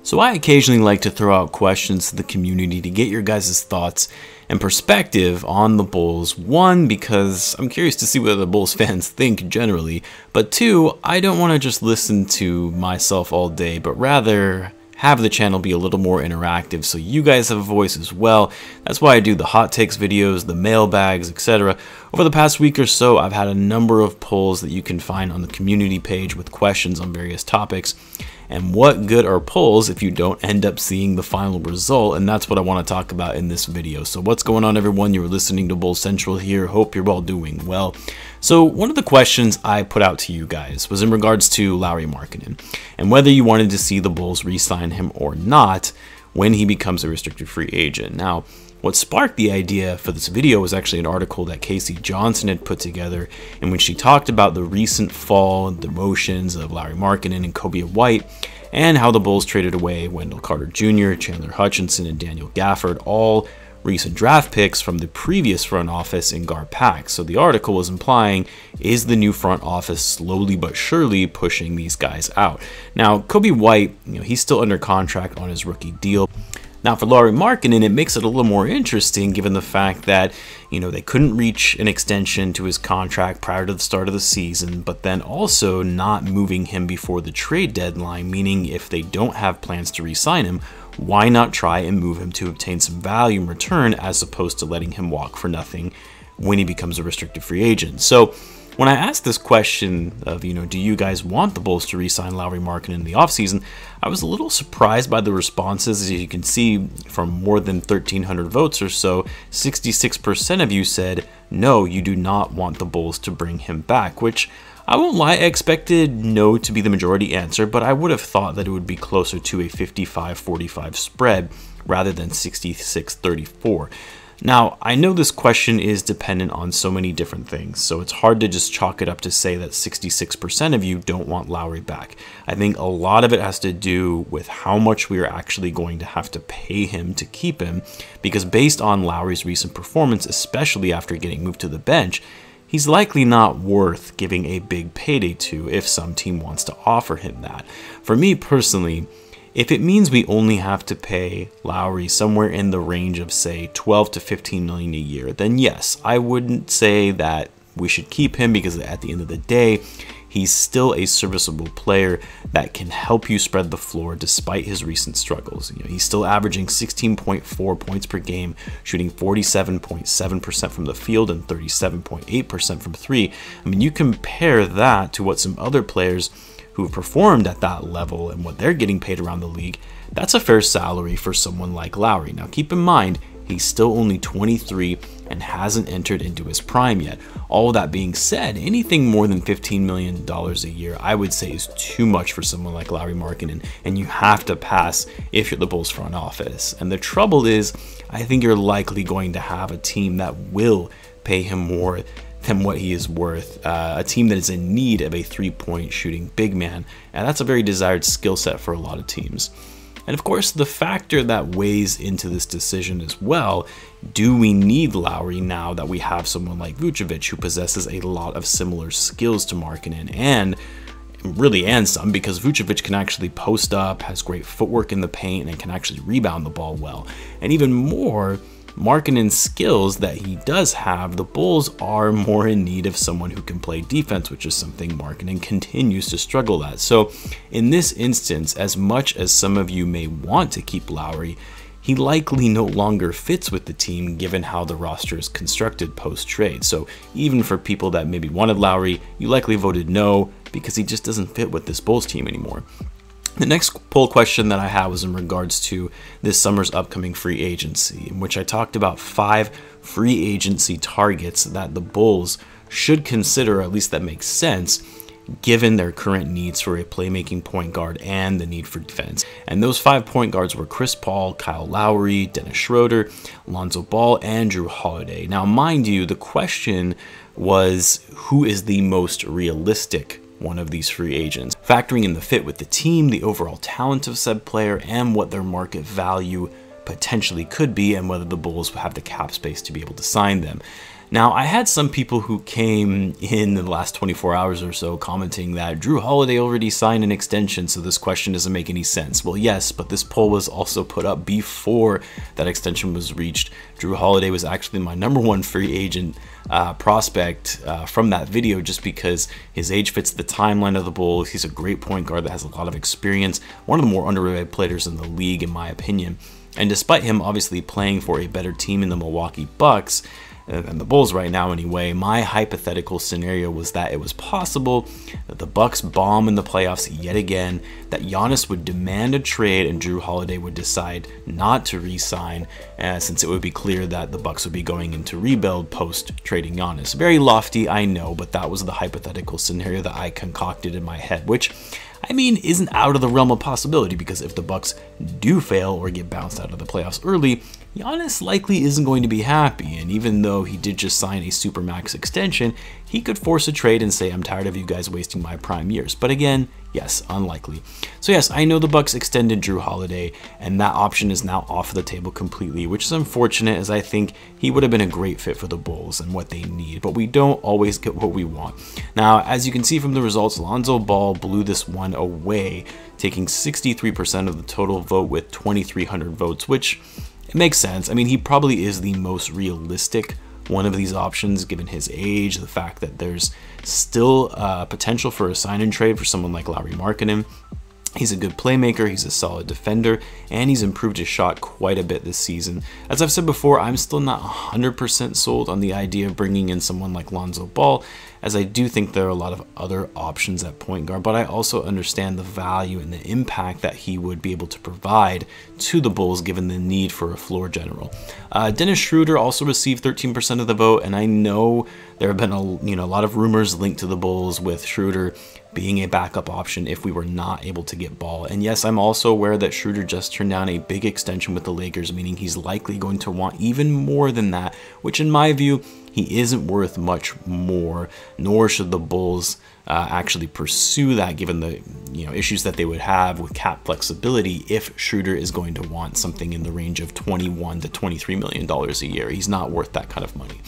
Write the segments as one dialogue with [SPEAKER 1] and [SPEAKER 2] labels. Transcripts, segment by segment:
[SPEAKER 1] So I occasionally like to throw out questions to the community to get your guys' thoughts and perspective on the Bulls. One, because I'm curious to see what the Bulls fans think generally, but two, I don't want to just listen to myself all day, but rather have the channel be a little more interactive so you guys have a voice as well. That's why I do the hot takes videos, the mailbags, etc. Over the past week or so, I've had a number of polls that you can find on the community page with questions on various topics. And what good are polls if you don't end up seeing the final result? And that's what I want to talk about in this video. So what's going on, everyone? You're listening to Bull Central here. Hope you're all doing well. So one of the questions I put out to you guys was in regards to Lauri Markkanen and whether you wanted to see the Bulls re-sign him or not when he becomes a restricted free agent. Now, what sparked the idea for this video was actually an article that Casey Johnson had put together in which she talked about the recent fall and demotions of Lauri Markkanen and Coby White and how the Bulls traded away Wendell Carter Jr., Chandler Hutchinson, and Daniel Gafford, all recent draft picks from the previous front office in Garpax. So the article was implying, is the new front office slowly but surely pushing these guys out? Now, Coby White, he's still under contract on his rookie deal. Now for Lauri Markkanen, it makes it a little more interesting given the fact that, they couldn't reach an extension to his contract prior to the start of the season, but then also not moving him before the trade deadline, meaning if they don't have plans to re-sign him, why not try and move him to obtain some value in return as opposed to letting him walk for nothing when he becomes a restricted free agent? So when I asked this question of, do you guys want the Bulls to re-sign Lauri Markkanen in the offseason, I was a little surprised by the responses. As you can see, from more than 1,300 votes or so, 66% of you said, no, you do not want the Bulls to bring him back, which I won't lie, I expected no to be the majority answer, but I would have thought that it would be closer to a 55-45 spread rather than 66-34. Now, I know this question is dependent on so many different things, so it's hard to just chalk it up to say that 66% of you don't want Lauri back. I think a lot of it has to do with how much we are actually going to have to pay him to keep him, because based on Lauri's recent performance, especially after getting moved to the bench, he's likely not worth giving a big payday to if some team wants to offer him that. For me personally, if it means we only have to pay Lauri somewhere in the range of, say, 12 to 15 million a year, then yes, I wouldn't say that we should keep him, because at the end of the day, he's still a serviceable player that can help you spread the floor despite his recent struggles. He's still averaging 16.4 points per game, shooting 47.7% from the field and 37.8% from three. I mean, you compare that to what some other players who have performed at that level and what they're getting paid around the league, that's a fair salary for someone like Lauri. Now keep in mind, he's still only 23 and hasn't entered into his prime yet. All that being said, anything more than $15 million a year, I would say, is too much for someone like Lauri Markkanen, and you have to pass if you're the Bulls front office. And the trouble is, I think you're likely going to have a team that will pay him more than what he is worth, a team that is in need of a three-point shooting big man, and that's a very desired skill set for a lot of teams. And of course, the factor that weighs into this decision as well, do we need Lauri now that we have someone like Vucevic who possesses a lot of similar skills to Markkanen, and some, because Vucevic can actually post up, has great footwork in the paint, and can actually rebound the ball well. And even more, Markkanen's skills that he does have, the Bulls are more in need of someone who can play defense, which is something Markkanen continues to struggle at. So in this instance, as much as some of you may want to keep Lauri, he likely no longer fits with the team given how the roster is constructed post-trade. So even for people that maybe wanted Lauri, you likely voted no because he just doesn't fit with this Bulls team anymore. The next poll question that I had was in regards to this summer's upcoming free agency, in which I talked about 5 free agency targets that the Bulls should consider, or at least that makes sense, given their current needs for a playmaking point guard and the need for defense. And those 5 point guards were Chris Paul, Kyle Lowry, Dennis Schroeder, Lonzo Ball, and Drew Holiday. Now, mind you, the question was, who is the most realistic one of these free agents, factoring in the fit with the team, the overall talent of said player, and what their market value potentially could be, and whether the Bulls have the cap space to be able to sign them. Now, I had some people who came in the last 24 hours or so commenting that Jrue Holiday already signed an extension, so this question doesn't make any sense. Well, yes, but this poll was also put up before that extension was reached. Jrue Holiday was actually my #1 free agent prospect from that video, just because his age fits the timeline of the Bulls. He's a great point guard that has a lot of experience, one of the more underrated players in the league, in my opinion. And despite him obviously playing for a better team in the Milwaukee Bucks, and the Bulls right now anyway, my hypothetical scenario was that it was possible that the Bucks bomb in the playoffs yet again, that Giannis would demand a trade and Jrue Holiday would decide not to re-sign, since it would be clear that the Bucks would be going into rebuild post trading Giannis. Very lofty, I know, but that was the hypothetical scenario that I concocted in my head, which, I mean, isn't out of the realm of possibility, because if the Bucks do fail or get bounced out of the playoffs early, Giannis likely isn't going to be happy, and even though he did just sign a Supermax extension, he could force a trade and say, I'm tired of you guys wasting my prime years. But again, yes, unlikely. So yes, I know the Bucks extended Jrue Holiday, and that option is now off the table completely, which is unfortunate, as I think he would have been a great fit for the Bulls and what they need, but we don't always get what we want. Now, as you can see from the results, Lonzo Ball blew this one away, taking 63% of the total vote with 2,300 votes, which it makes sense. I mean, he probably is the most realistic one of these options, given his age, the fact that there's still potential for a sign and trade for someone like Lauri Markkanen. He's a good playmaker, he's a solid defender, and he's improved his shot quite a bit this season. As I've said before, I'm still not 100% sold on the idea of bringing in someone like Lonzo Ball, as I do think there are a lot of other options at point guard, but I also understand the value and the impact that he would be able to provide to the Bulls given the need for a floor general. Dennis Schroeder also received 13% of the vote, and I know there have been a lot of rumors linked to the Bulls with Schroeder being a backup option if we were not able to get Ball. And yes, I'm also aware that Schroeder just turned down a big extension with the Lakers, meaning he's likely going to want even more than that, which in my view, he isn't worth much more, nor should the Bulls actually pursue that, given the issues that they would have with cap flexibility if Schroeder is going to want something in the range of $21 to $23 million a year. He's not worth that kind of money.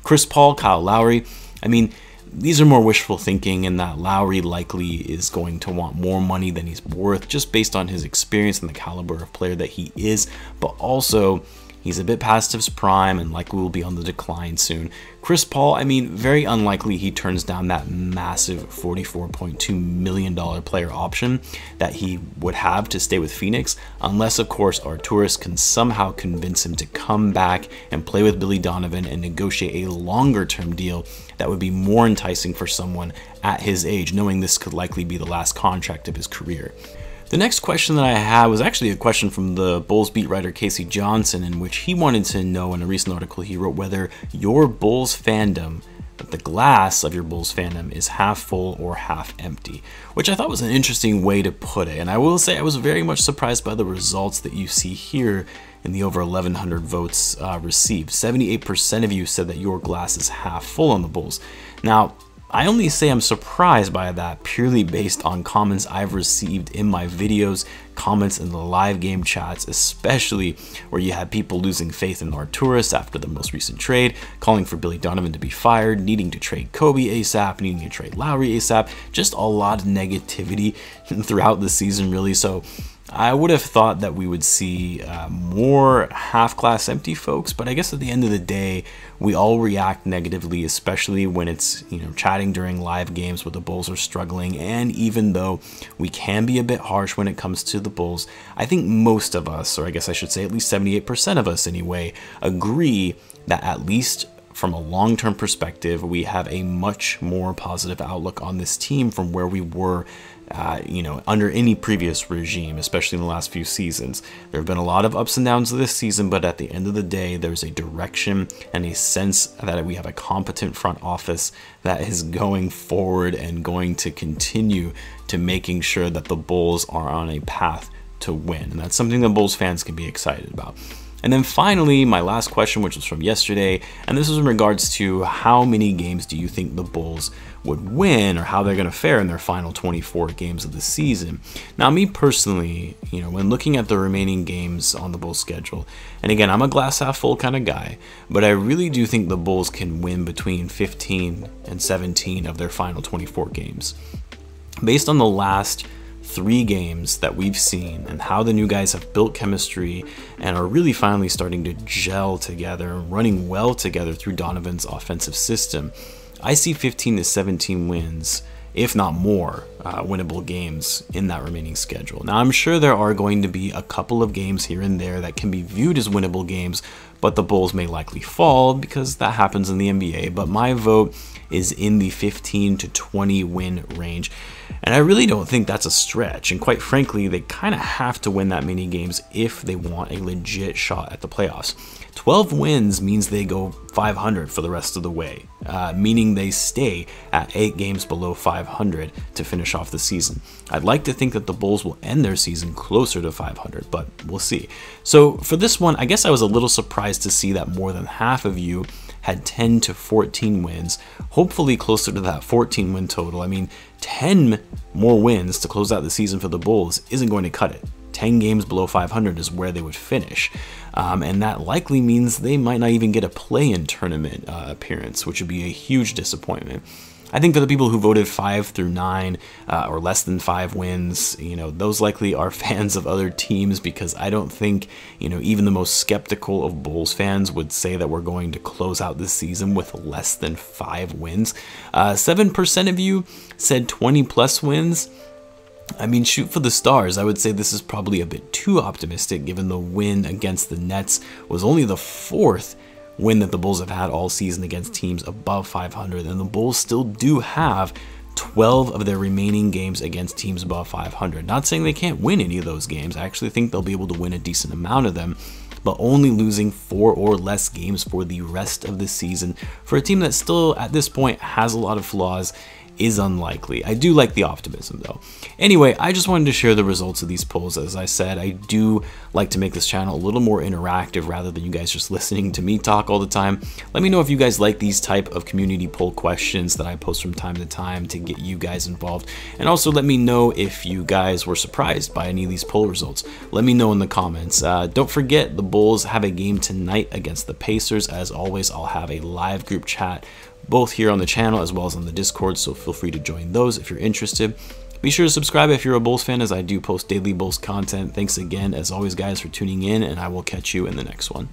[SPEAKER 1] Chris Paul, Kyle Lowry, I mean, these are more wishful thinking, in that Lowry likely is going to want more money than he's worth, just based on his experience and the caliber of player that he is, but also he's a bit past his prime and likely will be on the decline soon. Chris Paul, I mean, very unlikely he turns down that massive $44.2 million player option that he would have to stay with Phoenix, unless, of course, Arturas can somehow convince him to come back and play with Billy Donovan and negotiate a longer-term deal that would be more enticing for someone at his age, knowing this could likely be the last contract of his career. The next question that I had was actually a question from the Bulls beat writer Casey Johnson, in which he wanted to know, in a recent article he wrote, whether your Bulls fandom, the glass of your Bulls fandom, is half full or half empty, which I thought was an interesting way to put it. And I will say I was very much surprised by the results that you see here in the over 1,100 votes received. 78% of you said that your glass is half full on the Bulls. Now, I only say I'm surprised by that purely based on comments I've received in my videos, comments in the live game chats, especially where you had people losing faith in Arturas after the most recent trade, calling for Billy Donovan to be fired, needing to trade Coby ASAP, needing to trade Lowry ASAP, just a lot of negativity throughout the season, really. So I would have thought that we would see more half-glass empty folks, but I guess at the end of the day, we all react negatively, especially when it's, chatting during live games where the Bulls are struggling. And even though we can be a bit harsh when it comes to the Bulls, I think most of us, or I guess I should say at least 78% of us anyway, agree that at least from a long-term perspective, we have a much more positive outlook on this team from where we were under any previous regime, especially in the last few seasons. There have been a lot of ups and downs this season, but at the end of the day, there's a direction and a sense that we have a competent front office that is going forward and going to continue to making sure that the Bulls are on a path to win. And that's something that Bulls fans can be excited about. And then finally, my last question, which was from yesterday, and this was in regards to how many games do you think the Bulls would win, or how they're going to fare in their final 24 games of the season. Now, me personally, when looking at the remaining games on the Bulls schedule, and again, I'm a glass half full kind of guy, but I really do think the Bulls can win between 15 and 17 of their final 24 games. Based on the last 3 games that we've seen and how the new guys have built chemistry and are really finally starting to gel together and running well together through Donovan's offensive system, I see 15 to 17 wins, if not more, winnable games in that remaining schedule. Now, I'm sure there are going to be a couple of games here and there that can be viewed as winnable games, but the Bulls may likely fall because that happens in the NBA. But my vote is in the 15 to 20 win range. And I really don't think that's a stretch. And quite frankly, they kind of have to win that many games if they want a legit shot at the playoffs. 12 wins means they go 500 for the rest of the way, meaning they stay at 8 games below 500 to finish off the season. I'd like to think that the Bulls will end their season closer to 500, but we'll see. So for this one, I guess I was a little surprised to see that more than half of you had 10 to 14 wins, hopefully closer to that 14 win total. I mean, 10 more wins to close out the season for the Bulls isn't going to cut it. 10 games below 500 is where they would finish. And that likely means they might not even get a play-in tournament appearance, which would be a huge disappointment. I think for the people who voted 5 through 9 or less than 5 wins, those likely are fans of other teams, because I don't think, even the most skeptical of Bulls fans would say that we're going to close out this season with less than 5 wins. 7% of you said 20 plus wins. I mean, shoot for the stars. I would say this is probably a bit too optimistic, given the win against the Nets was only the 4th win that the Bulls have had all season against teams above 500, and the Bulls still do have 12 of their remaining games against teams above 500. Not saying they can't win any of those games. I actually think they'll be able to win a decent amount of them, but only losing 4 or less games for the rest of the season for a team that still at this point has a lot of flaws is unlikely. I do like the optimism though. Anyway, I just wanted to share the results of these polls. As I said, I do like to make this channel a little more interactive rather than you guys just listening to me talk all the time. Let me know if you guys like these type of community poll questions that I post from time to time to get you guys involved. And also let me know if you guys were surprised by any of these poll results. Let me know in the comments. Don't forget, the Bulls have a game tonight against the Pacers. As always, I'll have a live group chat both here on the channel as well as on the Discord, so feel free to join those if you're interested. Be sure to subscribe if you're a Bulls fan, as I do post daily Bulls content. Thanks again, as always, guys, for tuning in, and I will catch you in the next one.